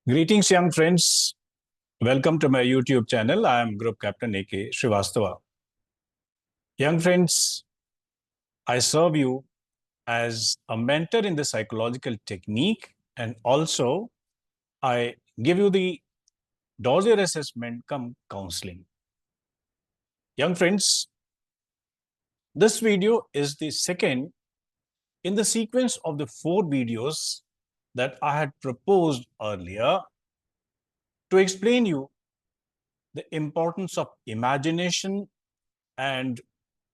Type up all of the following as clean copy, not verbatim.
Greetings, young friends. Welcome to my YouTube channel. I am Group Captain aka Srivastava. Young friends, I serve you as a mentor in the psychological technique, and also I give you the dossier assessment come counseling. Young friends, this video is the second in the sequence of the 4 videos that I had proposed earlier to explain you the importance of imagination and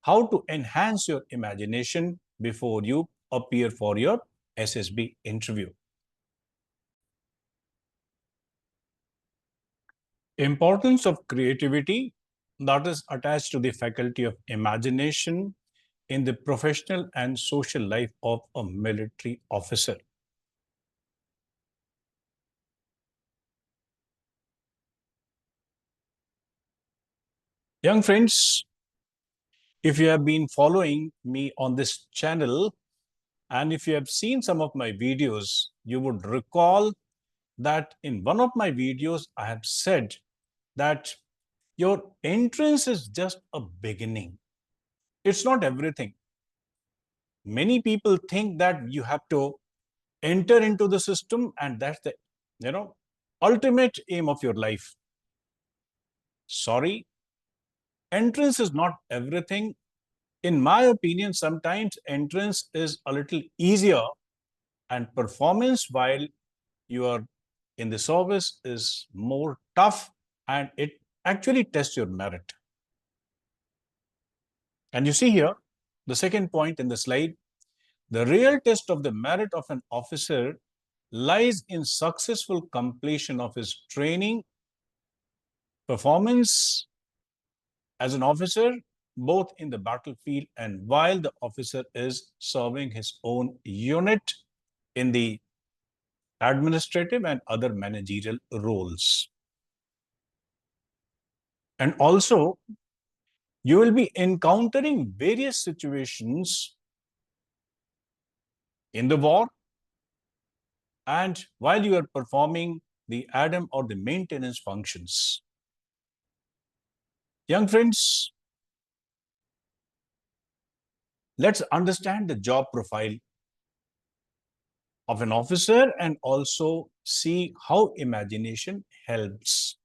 how to enhance your imagination before you appear for your SSB interview. Importance of creativity that is attached to the faculty of imagination in the professional and social life of a military officer. Young friends, if you have been following me on this channel and if you have seen some of my videos, you would recall that in one of my videos, I have said that your entrance is just a beginning. It's not everything. Many people think that you have to enter into the system and that's the, ultimate aim of your life. Sorry, entrance is not everything. In my opinion, sometimes entrance is a little easier and performance while you are in the service is more tough and it actually tests your merit. And you see here, the second point in the slide, the real test of the merit of an officer lies in successful completion of his training, performance as an officer, both in the battlefield and while the officer is serving his own unit in the administrative and other managerial roles. And also, you will be encountering various situations in the war and while you are performing the ADAM or the maintenance functions. Young friends, let's understand the job profile of an officer and also see how imagination helps.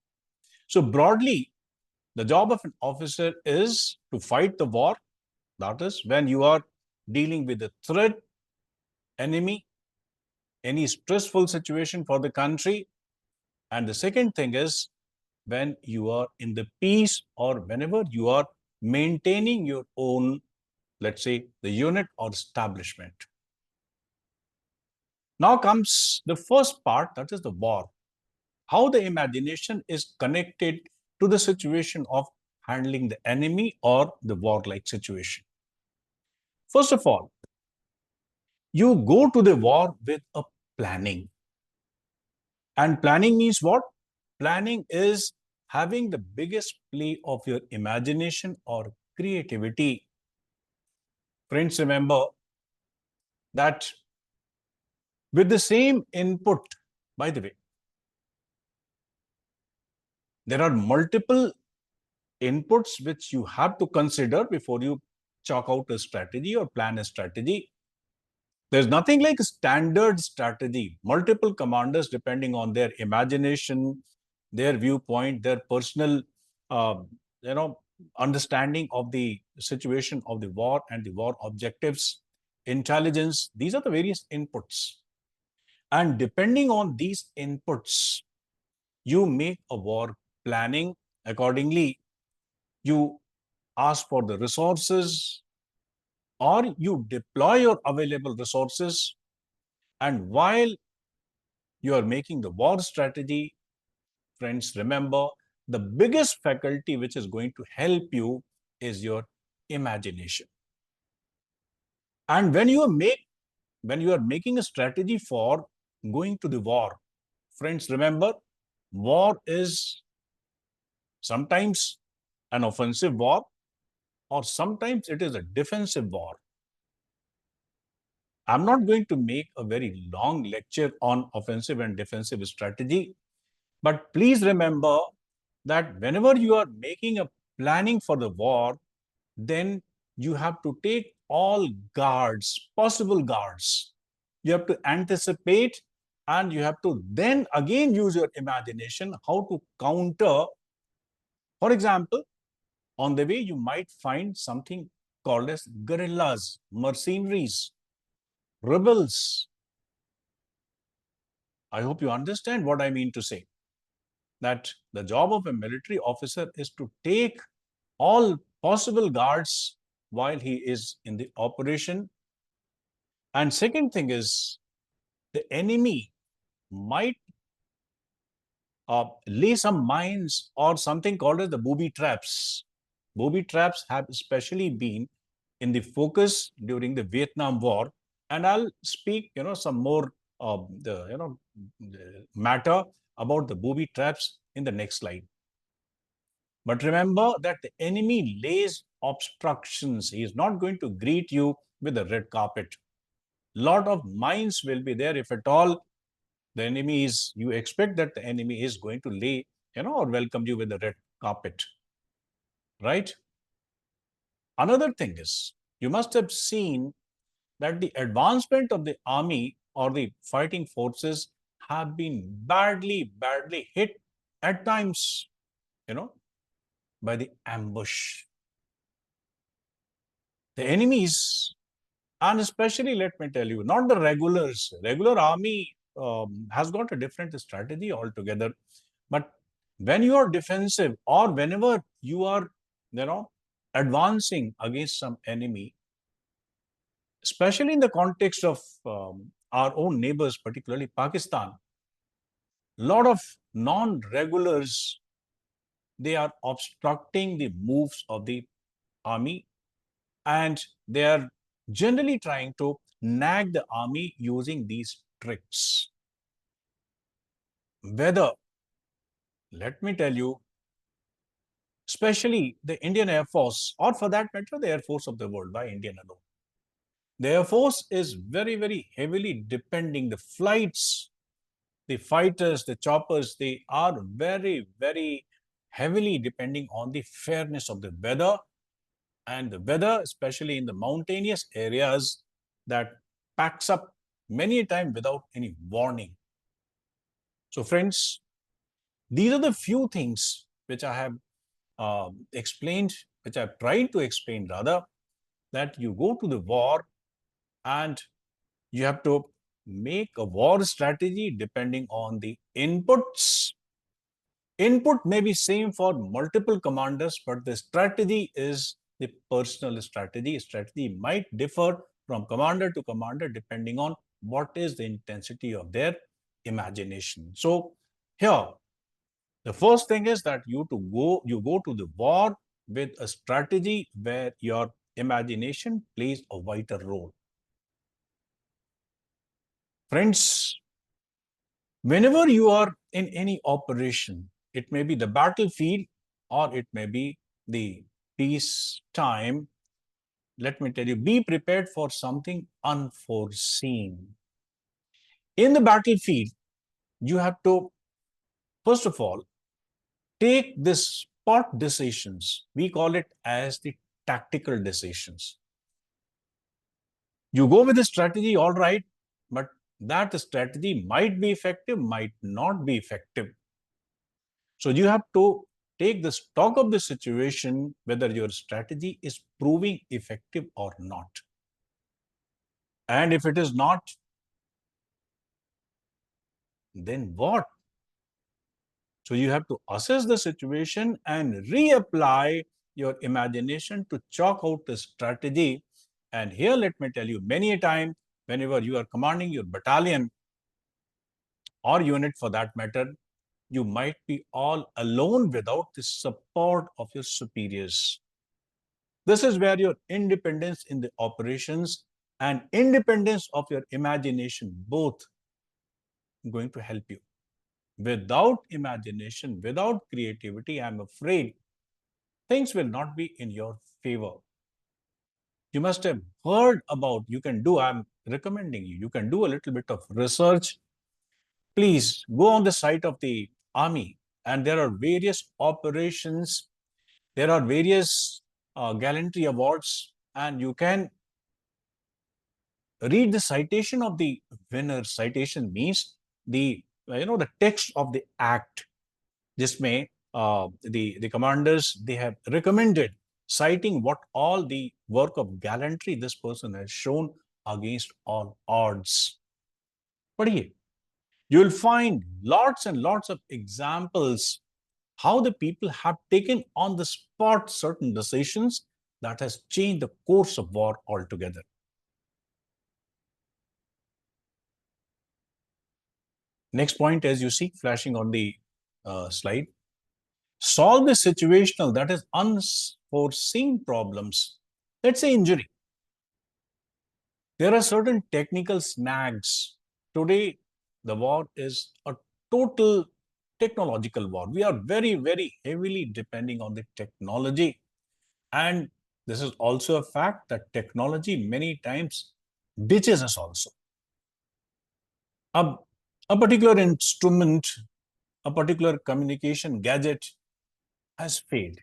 So broadly, the job of an officer is to fight the war. That is when you are dealing with a threat, enemy, any stressful situation for the country. And the second thing is when you are in the peace or whenever you are maintaining your own, let's say, the unit or establishment. Now comes the first part, that is the war. How the imagination is connected to the situation of handling the enemy or the war-like situation. First of all, you go to the war with a planning. And planning means what? Planning is having the biggest play of your imagination or creativity. Friends, remember that with the same input, by the way, there are multiple inputs which you have to consider before you chalk out a strategy or plan a strategy. There's nothing like a standard strategy. Multiple commanders, depending on their imagination, their viewpoint, their personal, uh, you know, understanding of the situation of the war and the war objectives, intelligence. These are the various inputs. And depending on these inputs, you make a war planning accordingly. You ask for the resources or you deploy your available resources. And while you are making the war strategy, friends, remember the biggest faculty which is going to help you is your imagination. And when you are making a strategy for going to the war, friends, remember war is sometimes an offensive war or sometimes it is a defensive war. I'm not going to make a very long lecture on offensive and defensive strategy, but please remember that whenever you are making a planning for the war, then you have to take all guards, possible guards. You have to anticipate, and you have to then again use your imagination how to counter. For example, on the way, you might find something called as guerrillas, mercenaries, rebels. I hope you understand what I mean to say. That the job of a military officer is to take all possible guards while he is in the operation. And second thing is, the enemy might lay some mines or something called as the booby traps. Booby traps have especially been in the focus during the Vietnam War, and I'll speak, some more the matter about the booby traps in the next slide. But remember that the enemy lays obstructions. He is not going to greet you with a red carpet. Lot of mines will be there, if at all the enemy is, you expect that the enemy is going to lay, or welcome you with a red carpet, right? Another thing is, you must have seen that the advancement of the army or the fighting forces have been badly hit at times, by the ambush. The enemies, and especially, let me tell you, not the regulars. Regular army has got a different strategy altogether. But when you are defensive or whenever you are, advancing against some enemy, especially in the context of our own neighbors, particularly Pakistan, a lot of non-regulars, they are obstructing the moves of the army, and they are generally trying to nag the army using these tricks. Whether, let me tell you, especially the Indian Air Force, or for that matter, the Air Force of the world, by Indian alone. The Air Force is very heavily depending, the flights, the fighters, the choppers, they are very heavily depending on the fairness of the weather, and the weather, especially in the mountainous areas, that packs up many a time without any warning. So friends, these are the few things which I have explained, which I've tried to explain rather, that you go to the war and you have to make a war strategy depending on the inputs. Input may be same for multiple commanders, but the strategy is the personal strategy. Strategy might differ from commander to commander depending on what is the intensity of their imagination. So here, the first thing is that you go to the war with a strategy where your imagination plays a vital role. Friends, whenever you are in any operation, it may be the battlefield or it may be the peace time, let me tell you, be prepared for something unforeseen. In the battlefield, you have to, first of all, take this spot decisions. We call it as the tactical decisions. You go with the strategy, all right, but that strategy might be effective, might not be effective. So you have to take the stock of the situation, whether your strategy is proving effective or not. And if it is not, then what? So you have to assess the situation and reapply your imagination to chalk out the strategy. And here, let me tell you, many a time, whenever you are commanding your battalion or unit for that matter, you might be all alone without the support of your superiors. This is where your independence in the operations and independence of your imagination both going to help you. Without imagination, without creativity, I'm afraid things will not be in your favor. You must have heard about, you can do, I'm recommending you can do a little bit of research. Please go on the site of the army, and there are various operations, there are various gallantry awards, and you can read the citation of the winner. Citation means the the text of the act. जिसमें the commanders, they have recommended, citing what all the work of gallantry this person has shown against all odds. पढ़िए. You will find lots and lots of examples how the people have taken on the spot certain decisions that has changed the course of war altogether. Next point, as you see flashing on the slide, solve the situational, that is unforeseen problems. Let's say injury. There are certain technical snags. Today, the war is a total technological war. We are very, very heavily depending on the technology. And this is also a fact that technology many times ditches us also. A particular instrument, a particular communication gadget has failed.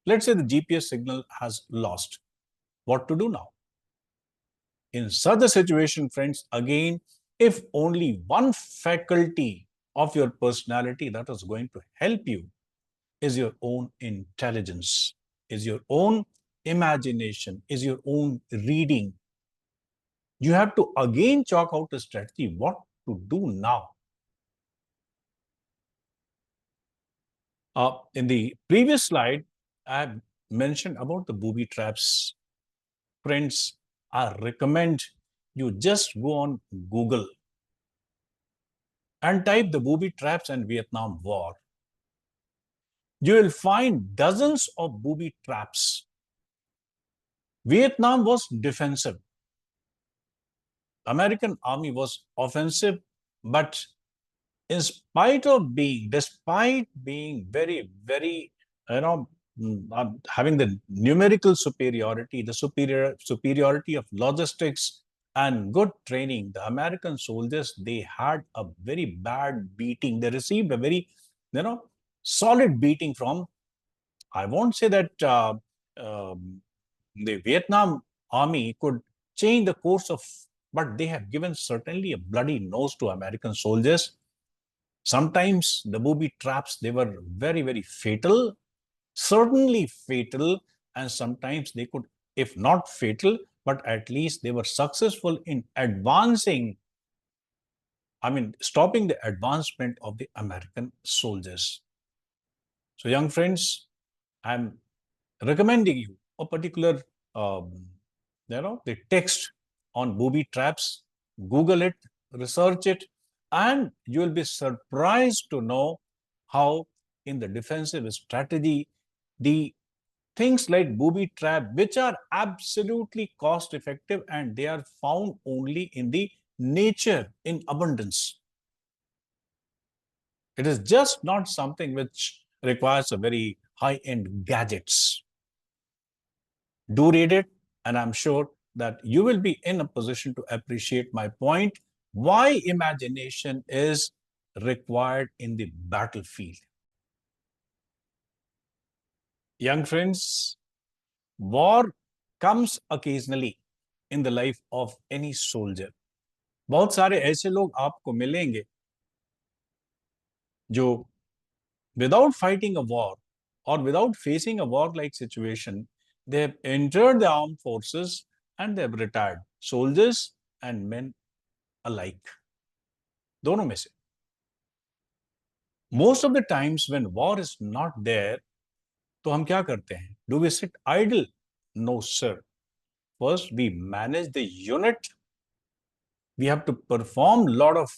Let's say the GPS signal has lost. What to do now? In such a situation, friends, again, if only one faculty of your personality that is going to help you is your own intelligence, is your own imagination, is your own reading. You have to again chalk out a strategy, what to do now. In the previous slide, I mentioned about the booby traps. Friends, I recommend you just go on Google and type the booby traps and Vietnam War. You will find dozens of booby traps. Vietnam was defensive. American army was offensive, but despite being very, very, having the numerical superiority, the superiority of logistics and good training, the American soldiers, they had a very bad beating. They received a very, solid beating from, I won't say that the Vietnam army could change the course of, but they have given certainly a bloody nose to American soldiers. Sometimes the booby traps, they were very, very fatal, certainly fatal, and sometimes they could, if not fatal, but at least they were successful in stopping the advancement of the American soldiers. So, young friends, I'm recommending you a particular, the text on booby traps. Google it, research it, and you will be surprised to know how in the defensive strategy, the things like booby trap, which are absolutely cost effective and they are found only in the nature in abundance. It is just not something which requires a very high-end gadgets. Do read it, and I'm sure that you will be in a position to appreciate my point, why imagination is required in the battlefield. Young friends, war comes occasionally in the life of any soldier. बहुत सारे ऐसे लोग आपको मिलेंगे जो without fighting a war or without facing a war-like situation, they have entered the armed forces and they have retired. Soldiers and men alike. दोनों में से. Most of the times when war is not there, तो हम क्या करते हैं? Do we sit idle? No, sir. First, we manage the unit. We have to perform a lot of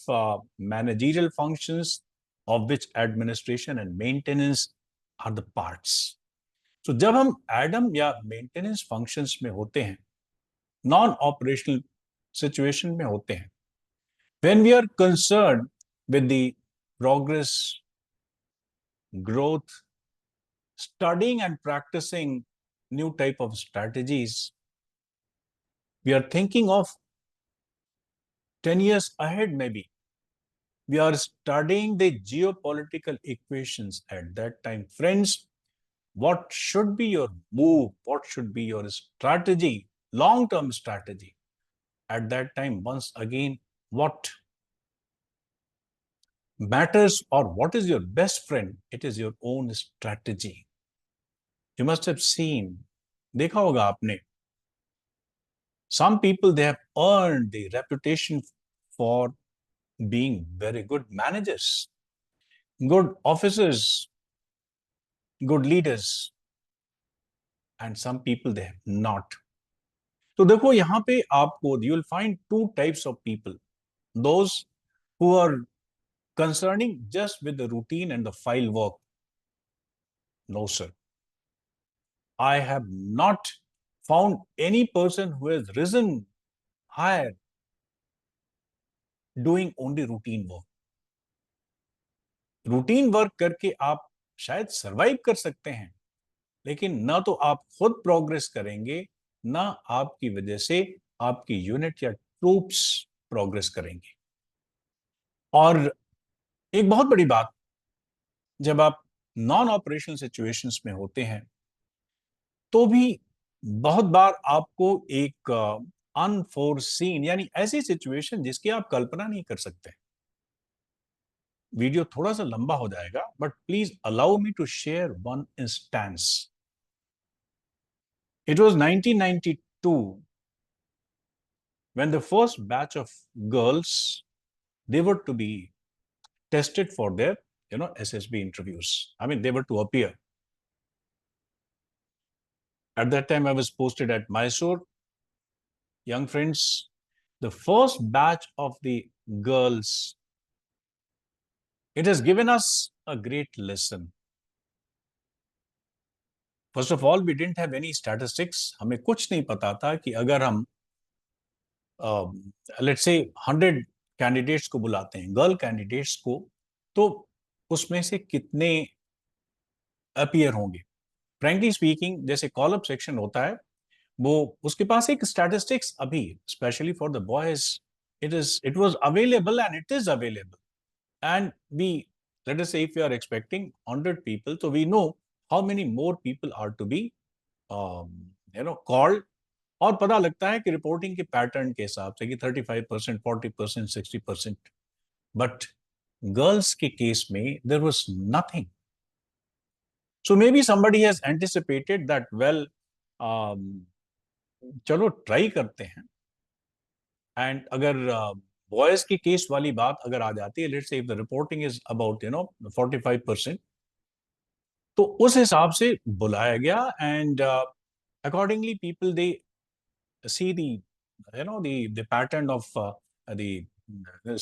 managerial functions, of which administration and maintenance are the parts. So, जब हम Adam या maintenance functions में होते हैं, non operational situation में होते हैं, when we are concerned with the progress, growth, studying and practicing new type of strategies, we are thinking of 10 years ahead, maybe. We are studying the geopolitical equations at that time. Friends, what should be your move? What should be your strategy, long-term strategy? At that time, once again, what matters or what is your best friend? It is your own strategy. You must have seen, देखा होगा आपने, some people, they have earned the reputation for being very good managers, good officers, good leaders, and some people they have not. तो देखो यहाँ पे आपको you will find two types of people. Those who are concerning just with the routine and the file work. No, sir. I have not found any person who has risen higher doing only routine work. Routine work करके आप शायद survive कर सकते हैं, लेकिन ना तो आप खुद प्रोग्रेस करेंगे, ना आपकी वजह से आपकी यूनिट या ट्रूप्स प्रोग्रेस करेंगे। और एक बहुत बड़ी बात, जब आप नॉन ऑपरेशनल सिचुएशंस में होते हैं तो भी बहुत बार आपको एक अनफोरसीन यानी ऐसी सिचुएशन जिसकी आप कल्पना नहीं कर सकते। वीडियो थोड़ा सा लंबा हो जाएगा, but please allow me to share one instance. It was 1992 when the first batch of girls, they were to be tested for their SSB interviews. I mean, they were to appear. At that time, I was posted at Mysore. Young friends, the first batch of the girls, it has given us a great lesson. First of all, we didn't have any statistics. हमें कुछ नहीं पता था कि अगर हम let's say 100 candidates को बुलाते हैं, गर्ल कैंडिडेट्स को, तो उसमें से कितने अपीयर होंगे। फ्रैंकली स्पीकिंग, जैसे कॉल अप सेक्शन होता है, वो उसके पास एक स्टैटिस्टिक्स अभी specially for the boys it was available and it is available and we let us say if you are expecting 100 people, तो we know how many more people are to be called. और पता लगता है कि reporting के pattern के हिसाब से कि 35%, 40%, 60%, बट गर्ल्स के केस में there was nothing. So maybe somebody has anticipated that, well, चलो ट्राई करते हैं। एंड अगर बॉयज की केस वाली बात अगर आ जाती है, let's say if the reporting is about 45%, तो उस हिसाब से बुलाया गया and accordingly people they see the the pattern of the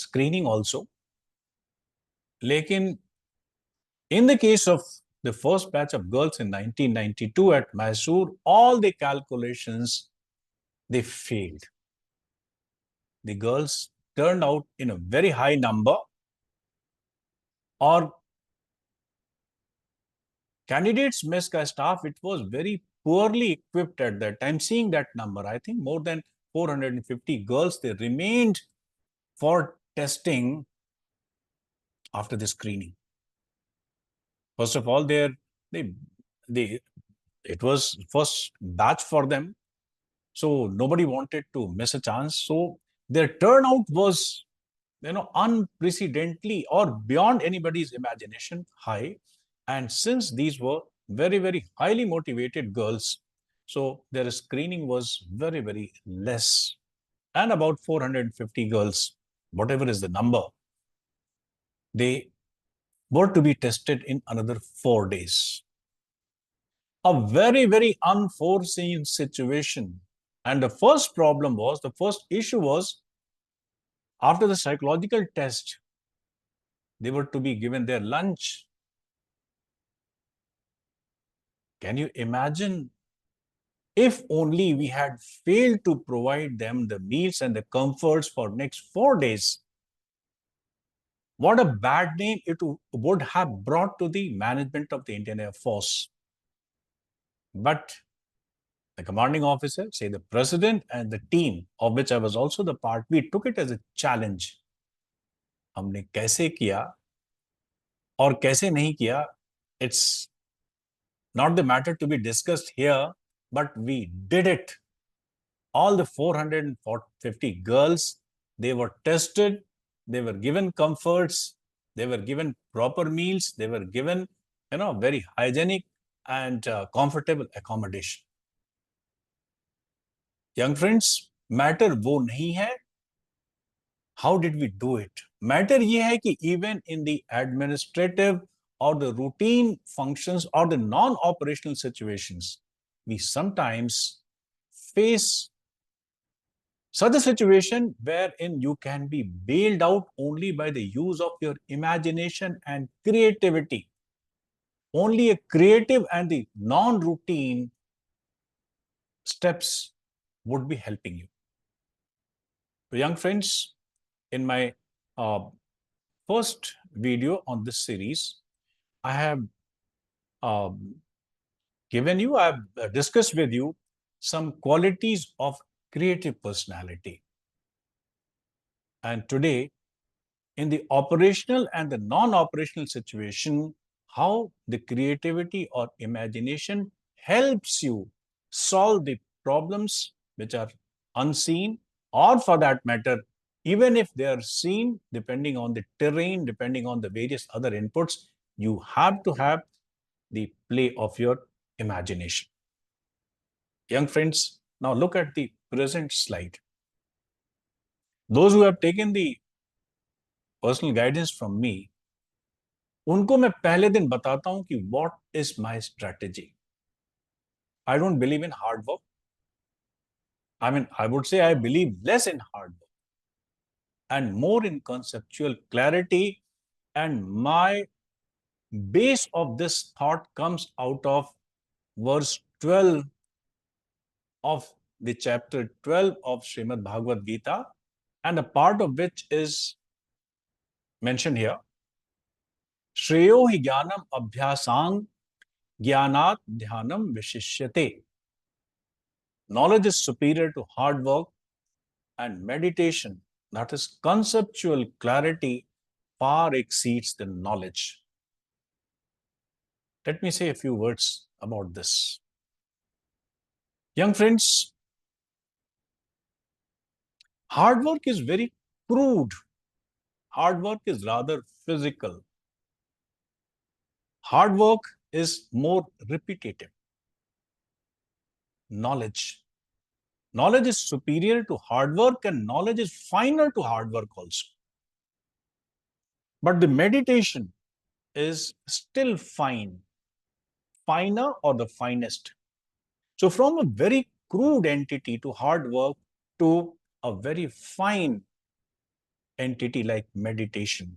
screening also. लेकिन in the case of the first batch of girls in 1992 at Mysore, all the calculations, they failed. The girls turned out in a very high number, or candidates mess ka staff, it was very poorly equipped at that time. Seeing that number, I think more than 450 girls, they remained for testing after the screening. First of all, they it was first batch for them, so nobody wanted to miss a chance. So their turnout was unprecedentedly or beyond anybody's imagination high. And since these were very, very highly motivated girls, so their screening was very, very less. And about 450 girls, whatever is the number, they were to be tested in another 4 days. A very, very unforeseen situation. And the first problem was, the first issue was, after the psychological test, they were to be given their lunch. Can you imagine if only we had failed to provide them the meals and the comforts for next 4 days? What a bad name it would have brought to the management of the Indian Air Force. But The commanding officer, say the president, and the team of which I was also the part, we took it as a challenge. हमने कैसे किया और कैसे नहीं किया, it's not the matter to be discussed here, but we did it. All the 450 girls, they were tested, they were given comforts, they were given proper meals, they were given, very hygienic and comfortable accommodation. Young friends, matter वो नहीं है, how did we do it? Matter ये है कि even in the administrative or the routine functions or the non-operational situations, we sometimes face such a situation wherein you can be bailed out only by the use of your imagination and creativity. Only a creative and the non-routine steps would be helping you. So young friends, in my first video on this series, I have discussed with you some qualities of creative personality. And today, in the operational and the non-operational situation, how the creativity or imagination helps you solve the problems which are unseen, or for that matter, even if they are seen, depending on the terrain, depending on the various other inputs, you have to have the play of your imagination. Young friends, now look at the present slide. Those who have taken the personal guidance from me, उनको मैं पहले दिन बताता हूं कि what is my strategy. I don't believe in hard work. I would say I believe less in hard work and more in conceptual clarity. And my base of this thought comes out of verse 12 of the chapter 12 of Srimad Bhagavad Gita, and a part of which is mentioned here. Shreyo hi jnanam abhyasang jnanat dhyanam vishishyate. Knowledge is superior to hard work, and meditation, that is conceptual clarity, far exceeds the knowledge. Let me say a few words about this. Young friends, hard work is very crude. Hard work is rather physical. Hard work is more repetitive. Knowledge is superior to hard work, and knowledge is finer to hard work also. But the meditation is still finer or the finest. So from a very crude entity to hard work to a very fine entity like meditation.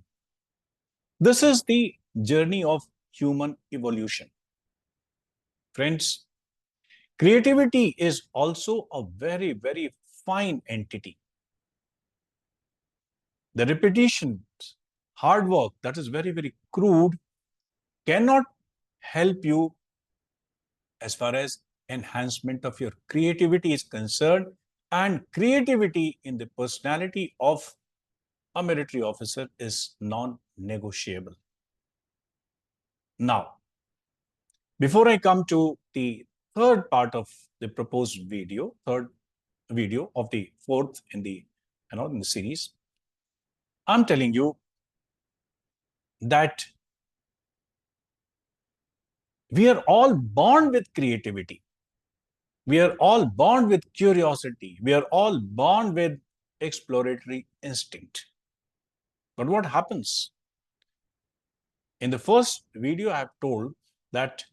This is the journey of human evolution. Friends, creativity is also a very, very fine entity. The repetition, hard work, that is very, very crude, cannot help you as far as enhancement of your creativity is concerned, and creativity in the personality of a military officer is non-negotiable. Now, before I come to the third part of the proposed video, third video of the fourth in the series, I'm telling you that we are all born with creativity. We are all born with curiosity. We are all born with exploratory instinct. But what happens? In the first video, I have told that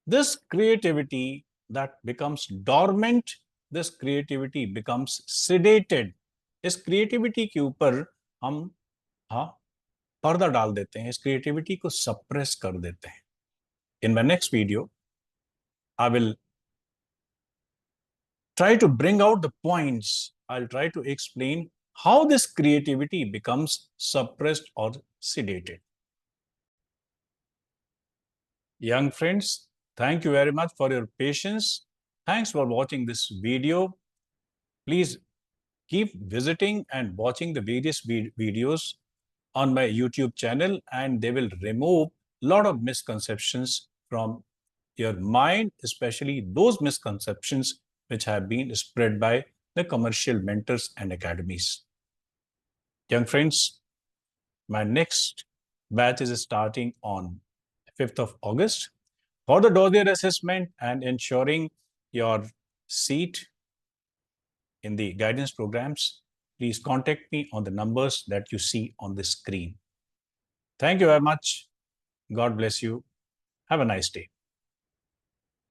this creativity that becomes dormant, this creativity becomes sedated. इस creativity के ऊपर हम पर्दा डाल देते हैं, इस creativity को suppress कर देते हैं. In my next video, I will try to bring out the points. I'll try to explain how this creativity becomes suppressed or sedated. Young friends, thank you very much for your patience. Thanks for watching this video. Please keep visiting and watching the various videos on my YouTube channel, and they will remove a lot of misconceptions from your mind, especially those misconceptions which have been spread by the commercial mentors and academies. Young friends, my next batch is starting on 5th of August. For the dossier assessment and ensuring your seat in the guidance programs, please contact me on the numbers that you see on the screen. Thank you very much. God bless you. Have a nice day.